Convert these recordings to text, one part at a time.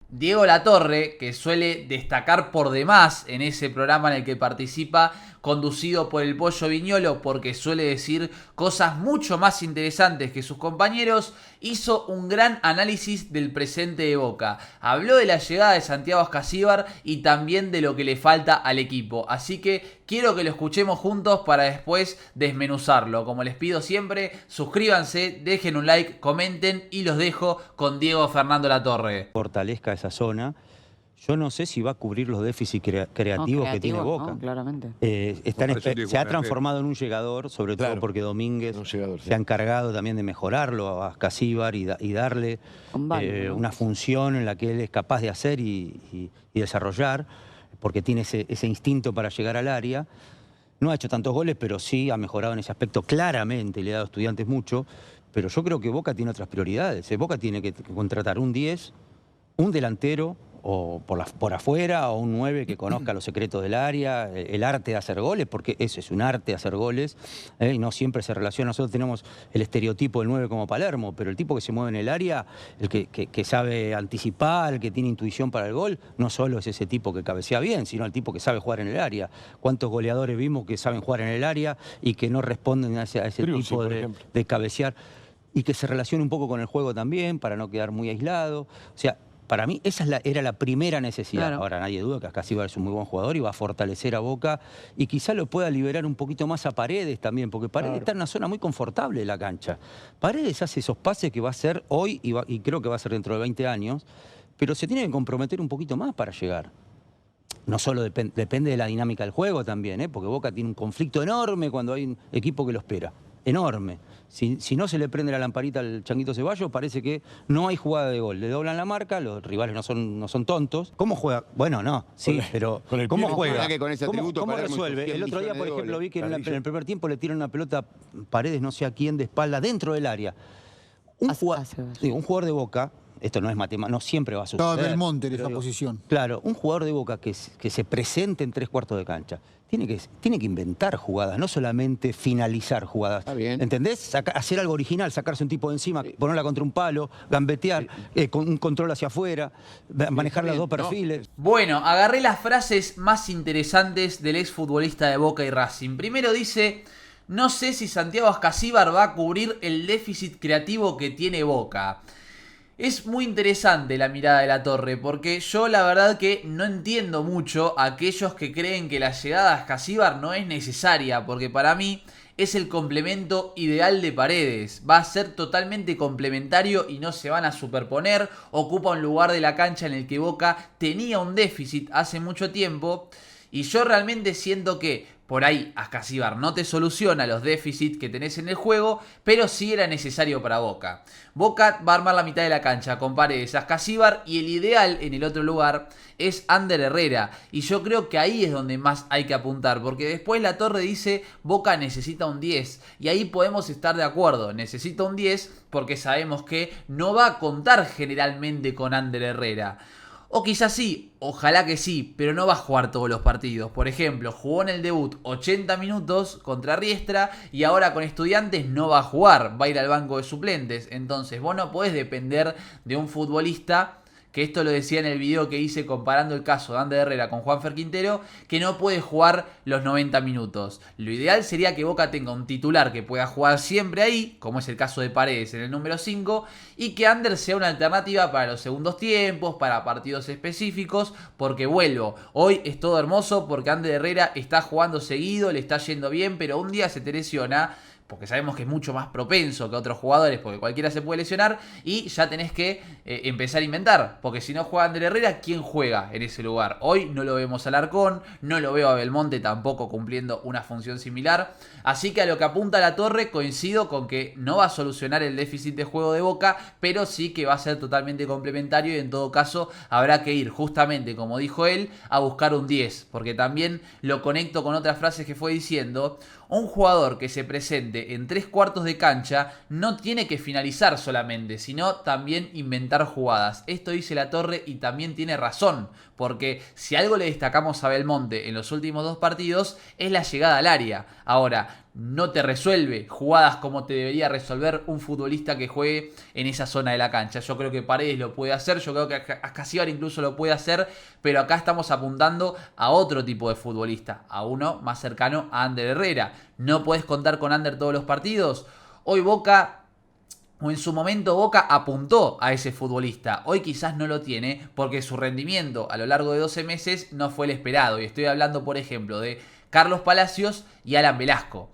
Diego Latorre, que suele destacar por demás en ese programa en el que participa, conducido por el Pollo Viñolo, porque suele decir cosas mucho más interesantes que sus compañeros, hizo un gran análisis del presente de Boca. Habló de la llegada de Santiago Ascasíbar y también de lo que le falta al equipo. Así que quiero que lo escuchemos juntos para después desmenuzarlo. Como les pido siempre, suscríbanse, dejen un like, comenten y los dejo con Diego Fernando Latorre. Fortalezca esa zona. Yo no sé si va a cubrir los déficits creativos que tiene Boca. No, claramente. Se ha transformado en un llegador, sobre todo porque Domínguez se ha encargado también de mejorarlo a Ascasíbar y darle una función en la que él es capaz de hacer y desarrollar, porque tiene ese instinto para llegar al área. No ha hecho tantos goles, pero sí ha mejorado en ese aspecto claramente, le ha dado a Estudiantes mucho, pero yo creo que Boca tiene otras prioridades. Boca tiene que contratar un 10, un delantero, o por afuera, o un 9 que conozca los secretos del área, el arte de hacer goles, porque eso es un arte de hacer goles, y no siempre se relaciona. Nosotros tenemos el estereotipo del 9 como Palermo, pero el tipo que se mueve en el área, el que sabe anticipar, el que tiene intuición para el gol, no solo es ese tipo que cabecea bien, sino el tipo que sabe jugar en el área. ¿Cuántos goleadores vimos que saben jugar en el área y que no responden a ese tipo de cabecear? Y que se relacione un poco con el juego también, para no quedar muy aislado. O sea, para mí esa era la primera necesidad. Claro. Ahora nadie duda que Ascasíbar es un muy buen jugador y va a fortalecer a Boca y quizá lo pueda liberar un poquito más a Paredes también, porque Paredes está en una zona muy confortable de la cancha. Paredes hace esos pases que va a hacer hoy y creo que va a ser dentro de 20 años, pero se tiene que comprometer un poquito más para llegar. No solo depende de la dinámica del juego también, porque Boca tiene un conflicto enorme cuando hay un equipo que lo espera. Enorme. Si no se le prende la lamparita al Changuito Ceballos, parece que no hay jugada de gol. Le doblan la marca, los rivales no son tontos. ¿Cómo juega? Bueno, no, sí, pero ¿cómo juega? ¿Cómo resuelve? El otro día, por ejemplo, vi que en el primer tiempo le tiran una pelota Paredes, no sé a quién, de espalda, dentro del área. Un jugador de Boca, esto no es matemática, no siempre va a suceder. No, Belmonte en esa posición. Claro, un jugador de Boca que se presente en 3/4 de cancha, tiene que inventar jugadas, no solamente finalizar jugadas. Está bien. ¿Entendés? Hacer algo original, sacarse un tipo de encima, ponerla contra un palo, gambetear, con un control hacia afuera, manejar los dos perfiles. Bueno, agarré las frases más interesantes del exfutbolista de Boca y Racing. Primero dice: no sé si Santiago Ascasíbar va a cubrir el déficit creativo que tiene Boca. Es muy interesante la mirada de Latorre, porque yo la verdad que no entiendo mucho a aquellos que creen que la llegada de Ascasíbar no es necesaria, porque para mí es el complemento ideal de Paredes. Va a ser totalmente complementario y no se van a superponer. Ocupa un lugar de la cancha en el que Boca tenía un déficit hace mucho tiempo. Y yo realmente siento que por ahí Ascasíbar no te soluciona los déficits que tenés en el juego, pero sí era necesario para Boca. Boca va a armar la mitad de la cancha con Paredes, Ascasíbar, y el ideal en el otro lugar es Ander Herrera. Y yo creo que ahí es donde más hay que apuntar, porque después Latorre dice Boca necesita un 10. Y ahí podemos estar de acuerdo, necesita un 10 porque sabemos que no va a contar generalmente con Ander Herrera. O quizás sí, ojalá que sí, pero no va a jugar todos los partidos. Por ejemplo, jugó en el debut 80 minutos contra Riestra y ahora con Estudiantes no va a jugar, va a ir al banco de suplentes. Entonces vos no podés depender de un futbolista, que esto lo decía en el video que hice comparando el caso de Ander Herrera con Juanfer Quintero, que no puede jugar los 90 minutos. Lo ideal sería que Boca tenga un titular que pueda jugar siempre ahí, como es el caso de Paredes en el número 5, y que Ander sea una alternativa para los segundos tiempos, para partidos específicos, porque vuelvo, hoy es todo hermoso porque Ander Herrera está jugando seguido, le está yendo bien, pero un día se te lesiona, porque sabemos que es mucho más propenso que otros jugadores, porque cualquiera se puede lesionar, y ya tenés que empezar a inventar, porque si no juega Ander Herrera, ¿quién juega en ese lugar? Hoy no lo vemos a Alarcón, no lo veo a Belmonte tampoco cumpliendo una función similar, así que a lo que apunta Latorre coincido con que no va a solucionar el déficit de juego de Boca, pero sí que va a ser totalmente complementario y en todo caso habrá que ir justamente, como dijo él, a buscar un 10, porque también lo conecto con otras frases que fue diciendo. Un jugador que se presente en 3/4 de cancha no tiene que finalizar solamente, sino también inventar jugadas. Esto dice Latorre y también tiene razón, porque si algo le destacamos a Belmonte en los últimos 2 partidos es la llegada al área. Ahora, no te resuelve jugadas como te debería resolver un futbolista que juegue en esa zona de la cancha. Yo creo que Paredes lo puede hacer, yo creo que Ascasíbar incluso lo puede hacer, pero acá estamos apuntando a otro tipo de futbolista, a uno más cercano a Ander Herrera. ¿No podés contar con Ander todos los partidos? Hoy Boca, o en su momento Boca, apuntó a ese futbolista. Hoy quizás no lo tiene porque su rendimiento a lo largo de 12 meses no fue el esperado. Y estoy hablando, por ejemplo, de Carlos Palacios y Alan Velasco.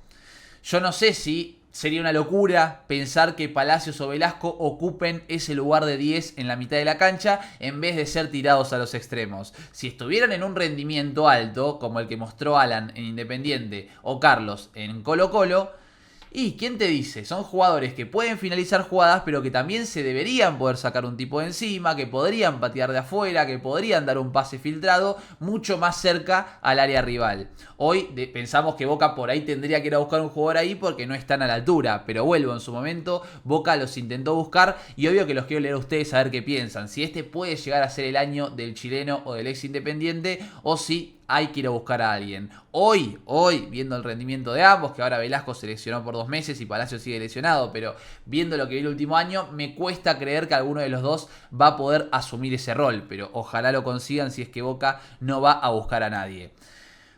Yo no sé si sería una locura pensar que Palacios o Velasco ocupen ese lugar de 10 en la mitad de la cancha en vez de ser tirados a los extremos. Si estuvieran en un rendimiento alto, como el que mostró Alan en Independiente o Carlos en Colo-Colo, y ¿quién te dice? Son jugadores que pueden finalizar jugadas, pero que también se deberían poder sacar un tipo de encima, que podrían patear de afuera, que podrían dar un pase filtrado mucho más cerca al área rival. Hoy pensamos que Boca por ahí tendría que ir a buscar un jugador ahí porque no están a la altura, pero vuelvo, en su momento Boca los intentó buscar y obvio que los quiero leer a ustedes a ver qué piensan. Si este puede llegar a ser el año del chileno o del ex Independiente, o si hay que ir a buscar a alguien. Hoy, viendo el rendimiento de ambos, que ahora Velasco se lesionó por 2 meses y Palacio sigue lesionado, pero viendo lo que vi el último año, me cuesta creer que alguno de los dos va a poder asumir ese rol, pero ojalá lo consigan si es que Boca no va a buscar a nadie.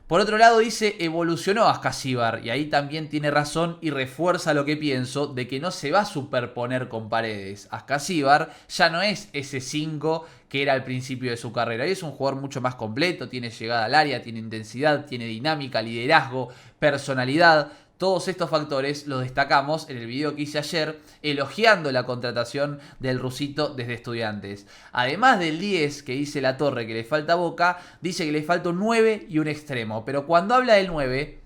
Por otro lado dice, evolucionó Ascasíbar, y ahí también tiene razón y refuerza lo que pienso de que no se va a superponer con Paredes. Ascasíbar ya no es ese 5 que era al principio de su carrera, y es un jugador mucho más completo, tiene llegada al área, tiene intensidad, tiene dinámica, liderazgo, personalidad. Todos estos factores los destacamos en el video que hice ayer elogiando la contratación del rusito desde Estudiantes. Además del 10 que dice Latorre que le falta a Boca, dice que le falta un 9 y un extremo. Pero cuando habla del 9,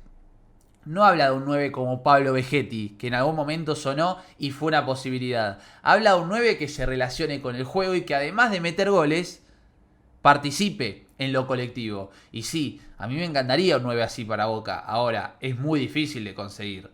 no habla de un 9 como Pablo Vegetti, que en algún momento sonó y fue una posibilidad. Habla de un 9 que se relacione con el juego y que además de meter goles, participe en lo colectivo. Y sí, a mí me encantaría un 9 así para Boca. Ahora, es muy difícil de conseguir.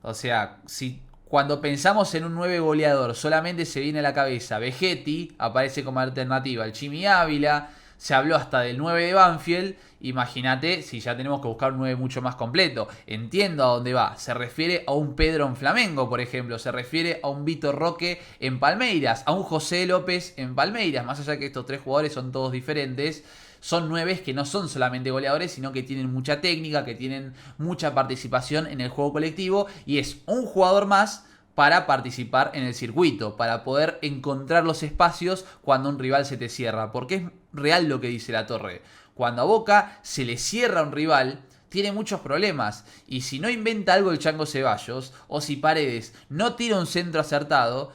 O sea, si cuando pensamos en un 9 goleador solamente se viene a la cabeza Vegetti, aparece como alternativa el Chimi Ávila, se habló hasta del 9 de Banfield. Imagínate si ya tenemos que buscar un 9 mucho más completo. Entiendo a dónde va. Se refiere a un Pedro en Flamengo, por ejemplo. Se refiere a un Vitor Roque en Palmeiras. A un José López en Palmeiras. Más allá que estos 3 jugadores son todos diferentes, son 9 que no son solamente goleadores, sino que tienen mucha técnica, que tienen mucha participación en el juego colectivo. Y es un jugador más para participar en el circuito, para poder encontrar los espacios cuando un rival se te cierra. Porque es real lo que dice Latorre. Cuando a Boca se le cierra a un rival, tiene muchos problemas. Y si no inventa algo el Chango Ceballos, o si Paredes no tira un centro acertado,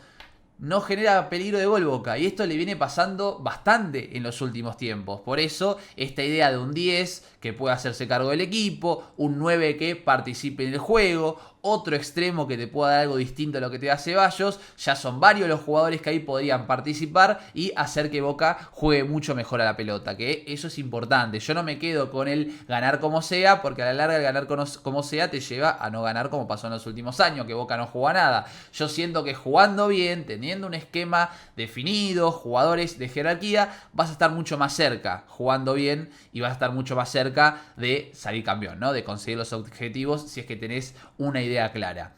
no genera peligro de gol Boca. Y esto le viene pasando bastante en los últimos tiempos. Por eso, esta idea de un 10 que pueda hacerse cargo del equipo, un 9 que participe en el juego, otro extremo que te pueda dar algo distinto a lo que te da Ceballos, ya son varios los jugadores que ahí podrían participar y hacer que Boca juegue mucho mejor a la pelota, que eso es importante. Yo no me quedo con el ganar como sea, porque a la larga el ganar como sea te lleva a no ganar como pasó en los últimos años, que Boca no juega nada. Yo siento que jugando bien, teniendo un esquema definido, jugadores de jerarquía, vas a estar mucho más cerca jugando bien y vas a estar mucho más cerca de salir campeón, ¿no? De conseguir los objetivos si es que tenés una idea clara.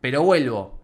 Pero vuelvo,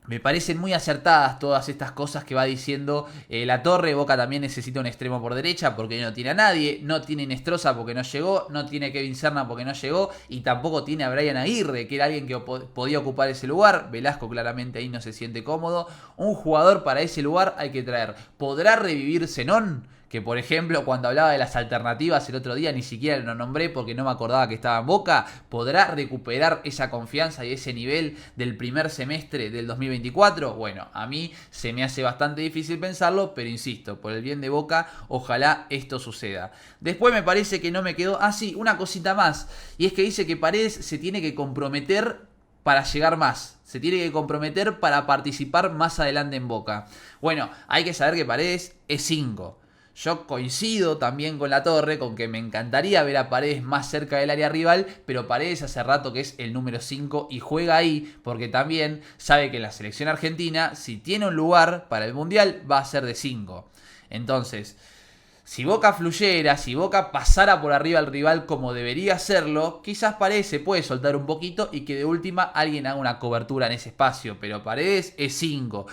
me parecen muy acertadas todas estas cosas que va diciendo Latorre. Boca también necesita un extremo por derecha porque no tiene a nadie, no tiene Inestrosa porque no llegó, no tiene Kevin Serna porque no llegó y tampoco tiene a Brian Aguirre, que era alguien que podía ocupar ese lugar. Velasco claramente ahí no se siente cómodo. Un jugador para ese lugar hay que traer. ¿Podrá revivir Zenón? Que por ejemplo cuando hablaba de las alternativas el otro día ni siquiera lo nombré porque no me acordaba que estaba en Boca. ¿Podrá recuperar esa confianza y ese nivel del primer semestre del 2024? Bueno, a mí se me hace bastante difícil pensarlo, pero insisto, por el bien de Boca, ojalá esto suceda. Después me parece que no me quedó... una cosita más. Y es que dice que Paredes se tiene que comprometer para llegar más. Se tiene que comprometer para participar más adelante en Boca. Bueno, hay que saber que Paredes es 5. Yo coincido también con Latorre, con que me encantaría ver a Paredes más cerca del área rival, pero Paredes hace rato que es el número 5 y juega ahí porque también sabe que en la selección argentina, si tiene un lugar para el Mundial, va a ser de 5. Entonces, Si Boca fluyera, si Boca pasara por arriba al rival como debería hacerlo, quizás Paredes se puede soltar un poquito y que de última alguien haga una cobertura en ese espacio. Pero Paredes es 5.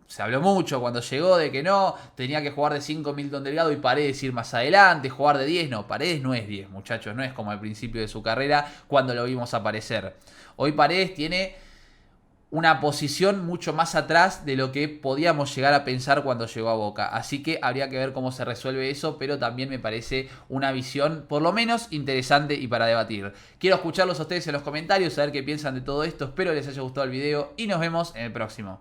Se habló mucho cuando llegó de que no, tenía que jugar de 5 Milton Delgado y Paredes ir más adelante, jugar de 10. No, Paredes no es 10, muchachos, no es como al principio de su carrera cuando lo vimos aparecer. Hoy Paredes tiene una posición mucho más atrás de lo que podíamos llegar a pensar cuando llegó a Boca. Así que habría que ver cómo se resuelve eso, pero también me parece una visión por lo menos interesante y para debatir. Quiero escucharlos a ustedes en los comentarios, saber qué piensan de todo esto. Espero les haya gustado el video y nos vemos en el próximo.